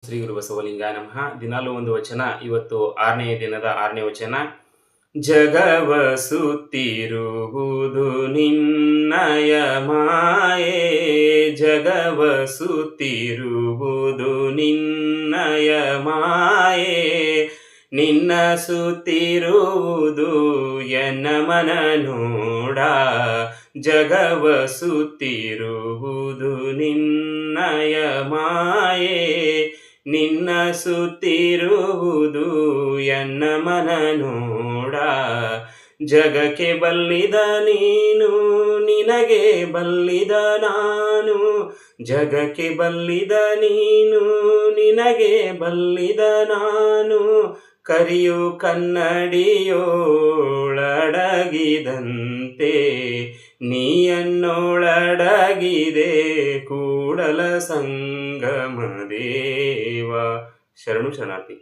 ಶ್ರೀ ಗುರು ಬಸವಲಿಂಗಾಯ ನಮಃ. ದಿನಾಲು ಒಂದು ವಚನ. ಇವತ್ತು 6ನೇ ದಿನದ 6ನೇ ವಚನ. ಜಗವ ಸುತ್ತಿರುವುದು ನಿನ್ನಯ ಮಾಯೆ, ಜಗವ ಸುತ್ತಿರುವುದು ನಿನ್ನಯ ಮಾಯೆ, ನಿನ್ನ ಸುತ್ತಿರುವುದು ಎನ್ನ ಮನ ನೋಡ, ಜಗವ ಸುತ್ತಿರುವುದು ನಿನ್ನಯ ಮಾಯೆ, ನಿನ್ನ ಸುತ್ತಿರುವುದು ಎನ್ನ ಮನ ನೋಡ. ಜಗಕ್ಕೆ ಬಲ್ಲಿದ ನೀನು, ನಿನಗೆ ಬಲ್ಲಿದ ನಾನು, ಜಗಕ್ಕೆ ಬಲ್ಲಿದ ನೀನು, ನಿನಗೆ ಬಲ್ಲಿದ ನಾನು, ಕರಿಯು ಕನ್ನಡಿಯೋಳಡಗಿದಂತೆ ನೀಯನ್ನೋಳಡಗಿದೆ ಕೂಡಲ ಸಂಗಮ ದೇವ. ಶರಣು ಶರಣಾರ್ಥಿ.